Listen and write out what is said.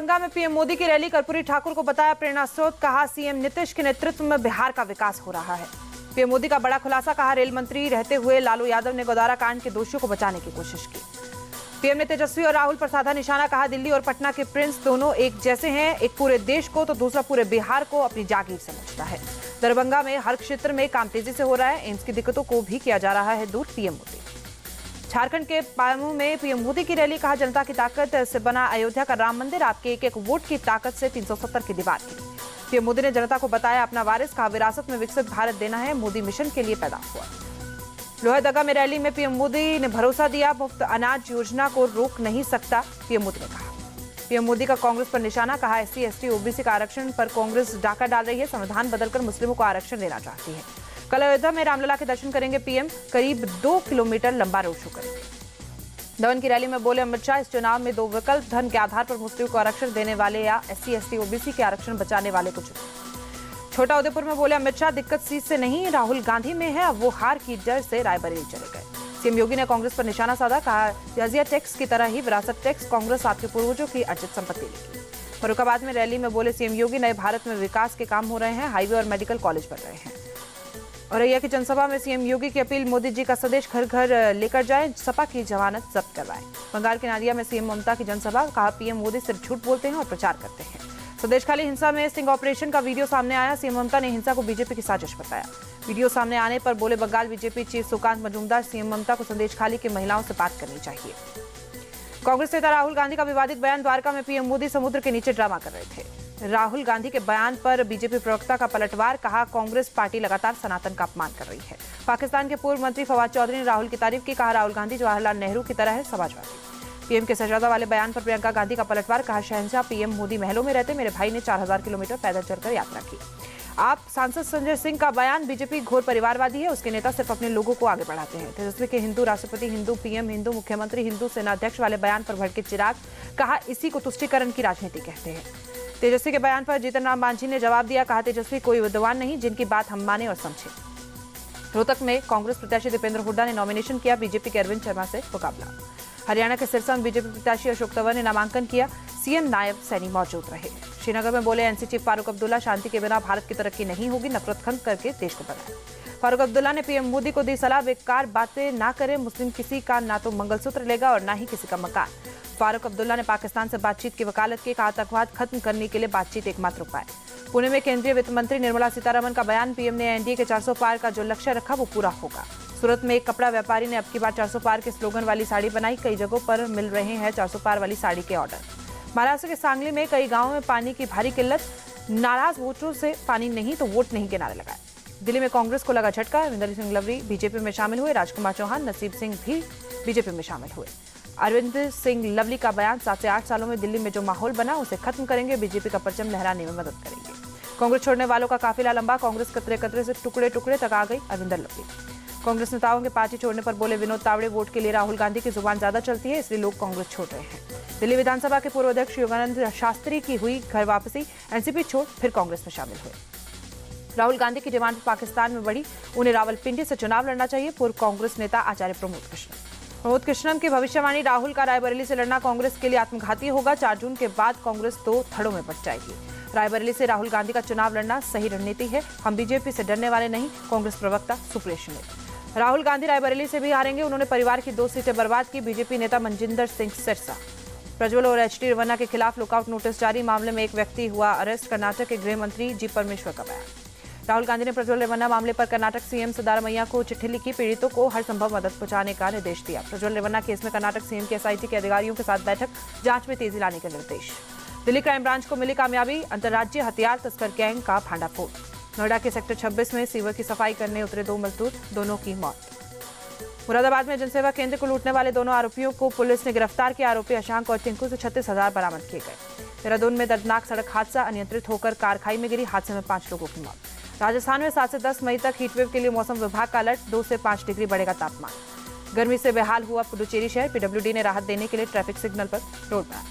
दरभंगा में पीएम मोदी की रैली, कर्पूरी ठाकुर को बताया प्रेरणा स्रोत, कहा सीएम नीतीश के नेतृत्व में बिहार का विकास हो रहा है। पीएम मोदी का बड़ा खुलासा, कहा रेल मंत्री रहते हुए लालू यादव ने गोदारा कांड के दोषियों को बचाने की कोशिश की। पीएम ने तेजस्वी और राहुल पर साधा निशाना, कहा दिल्ली और पटना के प्रिंस दोनों एक जैसे हैं, एक पूरे देश को तो दूसरा पूरे बिहार को अपनी जागीर समझता है। दरभंगा में हर क्षेत्र में काम तेजी से हो रहा है, एम्स की दिक्कतों को भी किया जा रहा है दूर। पीएम मोदी झारखंड के पामू में पीएम मोदी की रैली, कहा जनता की ताकत से बना अयोध्या का राम मंदिर, आपके एक एक वोट की ताकत से 370 की दीवार गिरी। पीएम मोदी ने जनता को बताया अपना वारिस, कहा विरासत में विकसित भारत देना है, मोदी मिशन के लिए पैदा हुआ। लोहरदगा में रैली में पीएम मोदी ने भरोसा दिया, मुफ्त अनाज योजना को रोक नहीं सकता, पीएम मोदी ने कहा। पीएम मोदी का कांग्रेस पर निशाना, कहा एससी एसटी ओबीसी का आरक्षण पर कांग्रेस डाका डाल रही है, संविधान बदलकर मुस्लिमों को आरक्षण देना चाहती है। कल अयोध्या में रामलला के दर्शन करेंगे पीएम, करीब 2 किलोमीटर लंबा रोड शो करेंगे। दमन की रैली में बोले अमित शाह, इस चुनाव में 2 विकल्प, धन के आधार पर मुस्लिमों को आरक्षण देने वाले या एससी एसटी ओबीसी के आरक्षण बचाने वाले को चुने। छोटा उदेपुर में बोले अमित शाह, दिक्कत सीट से नहीं राहुल गांधी में है, अब वो हार की डर से रायबरेली चले गए। सीएम योगी ने कांग्रेस पर निशाना साधा, कहा जजिया टैक्स की तरह ही विरासत टैक्स कांग्रेस आपके पूर्वजों की अर्जित संपत्ति लेगी। फर्रुखाबाद में रैली में बोले सीएम योगी, नए भारत में विकास के काम हो रहे हैं, हाईवे और मेडिकल कॉलेज बन रहे हैं। औरैया की जनसभा में सीएम योगी की अपील, मोदी जी का संदेश घर घर लेकर जाएं, सपा की जमानत जब्त करवाएं। बंगाल के नादिया में सीएम ममता की जनसभा, कहा पीएम मोदी सिर्फ झूठ बोलते हैं और प्रचार करते हैं। संदेश खाली हिंसा में स्टिंग ऑपरेशन का वीडियो सामने आया, सीएम ममता ने हिंसा को बीजेपी की साजिश बताया। वीडियो सामने आने पर बोले Bengal BJP chief Sukanta Majumdar, CM Mamata को संदेश खाली की महिलाओं से बात करनी चाहिए। कांग्रेस नेता राहुल गांधी का विवादित बयान, द्वारका में पीएम मोदी समुद्र के नीचे ड्रामा कर रहे थे। राहुल गांधी के बयान पर बीजेपी प्रवक्ता का पलटवार, कहा कांग्रेस पार्टी लगातार सनातन का अपमान कर रही है। पाकिस्तान के पूर्व मंत्री फवाद चौधरी ने राहुल की तारीफ की, कहा राहुल गांधी जवाहरलाल नेहरू की तरह है समाजवादी। पीएम के सजादा वाले बयान पर प्रियंका गांधी का पलटवार, कहा शहंशाह पीएम मोदी महलों में रहते, मेरे भाई ने 4000 किलोमीटर पैदल चलकर यात्रा की। आप सांसद संजय सिंह का बयान, बीजेपी घोर परिवारवादी है, उसके नेता सिर्फ अपने लोगों को आगे बढ़ाते हैं। तेजस्वी के हिंदू राष्ट्रपति, हिंदू पीएम, हिंदू मुख्यमंत्री, हिंदू सेनाध्यक्ष वाले बयान पर भड़के चिराग, कहा इसी को तुष्टीकरण की राजनीति कहते हैं। तेजस्वी के बयान पर जीतन राम मांझी ने जवाब दिया, कहा तेजस्वी कोई विद्वान नहीं जिनकी बात हम माने और समझे। रोहतक में कांग्रेस प्रत्याशी दीपेंद्र हुड्डा ने नॉमिनेशन किया, बीजेपी के अरविंद शर्मा से मुकाबला। हरियाणा के सिरसा में बीजेपी प्रत्याशी अशोक तंवर ने नामांकन किया, सीएम नायब सैनी मौजूद रहे। श्रीनगर में बोले एनसी चीफ फारूक अब्दुल्ला, शांति के बिना भारत की तरक्की नहीं होगी, नफरत खत्म करके देश को बनाए। फारूक अब्दुल्ला ने पीएम मोदी को दी सलाह, बेकार बातें ना करें, मुस्लिम किसी का ना तो मंगलसूत्र लेगा और ना ही किसी का मकान। फारूक अब्दुल्ला ने पाकिस्तान से बातचीत की वकालत की, कहा आतंकवाद खत्म करने के लिए बातचीत एकमात्र उपाय। पुणे में केंद्रीय वित्त मंत्री निर्मला सीतारमण का बयान, पीएम ने एनडीए के 400 पार का जो लक्ष्य रखा वो पूरा होगा। सूरत में एक कपड़ा व्यापारी ने अब की बार 400 पार के स्लोगन वाली साड़ी बनाई, कई जगहों पर मिल रहे हैं 400 पार वाली साड़ी के ऑर्डर। महाराष्ट्र के सांगली में कई गांवों में पानी की भारी किल्लत, नाराज वोटरों से पानी नहीं तो वोट नहीं के नारे लगाए। दिल्ली में कांग्रेस को लगा झटका, अरविंदर सिंह लवली बीजेपी में शामिल हुए, राजकुमार चौहान, नसीब सिंह भी बीजेपी में शामिल हुए। अरविंद सिंह लवली का बयान, 7 से 8 सालों में दिल्ली में जो माहौल बना उसे खत्म करेंगे, बीजेपी का परचम लहराने में मदद करेंगे। कांग्रेस छोड़ने वालों का काफिला लंबा, कांग्रेस कतरे कतरे से टुकड़े टुकड़े तक आ गई, अरविंदर लवली। कांग्रेस नेताओं के पार्टी छोड़ने पर बोले विनोद तावड़े, वोट के लिए राहुल गांधी की जुबान ज्यादा चलती है, इसलिए लोग कांग्रेस छोड़ रहे हैं। दिल्ली विधानसभा के पूर्व अध्यक्ष योगानंद शास्त्री की हुई घर वापसी, एनसीपी छोड़ फिर कांग्रेस में शामिल हुए। राहुल गांधी की डिमांड पाकिस्तान में बढ़ी, उन्हें रावलपिंडी से चुनाव लड़ना चाहिए, पूर्व कांग्रेस नेता आचार्य प्रमोद कृष्णम की भविष्यवाणी, राहुल का रायबरेली से लड़ना कांग्रेस के लिए आत्मघाती होगा, 4 जून के बाद कांग्रेस 2 धड़ों में बंट जाएगी। रायबरेली से राहुल गांधी का चुनाव लड़ना सही रणनीति है, हम बीजेपी से डरने वाले नहीं, कांग्रेस प्रवक्ता सुप्रेश ने। राहुल गांधी रायबरेली से भी हारेंगे, उन्होंने परिवार की 2 सीटें बर्बाद की, बीजेपी नेता मनजिंदर सिंह सिरसा। प्रज्वल और एचडी रेवन्ना के खिलाफ लुकआउट नोटिस जारी, मामले में एक व्यक्ति हुआ अरेस्ट, कर्नाटक के गृह मंत्री जी परमेश्वर का बयान। राहुल गांधी ने प्रज्वल रेवन्ना मामले पर कर्नाटक सीएम सिद्धारमैया को चिट्ठी लिखी, पीड़ितों को हर संभव मदद पहुंचाने का निर्देश दिया। प्रज्वल रेवन्ना केस में कर्नाटक सीएम की एसआईटी के अधिकारियों के साथ बैठक, जांच में तेजी लाने के निर्देश। दिल्ली क्राइम ब्रांच को मिली कामयाबी, अंतर्राज्यीय हथियार तस्कर गैंग का भांडाफोड़। नोएडा के सेक्टर 26 में सीवर की सफाई करने उतरे 2 मजदूर, दोनों की मौत। मुरादाबाद में जनसेवा केंद्र को लूटने वाले दोनों आरोपियों को पुलिस ने गिरफ्तार किया, आरोपी अशांक और टिंकू से 36,000 बरामद किए गए। देहरादून में दर्दनाक सड़क हादसा, अनियंत्रित होकर कार खाई में गिरी, हादसे में 5 लोगों की मौत। राजस्थान में 7 से 10 मई तक हीटवेव के लिए मौसम विभाग का अलर्ट, 2 से 5 डिग्री बढ़ेगा तापमान। गर्मी से बेहाल हुआ पुडुचेरी शहर, पीडब्ल्यूडी ने राहत देने के लिए ट्रैफिक सिग्नल पर रोड बनाया।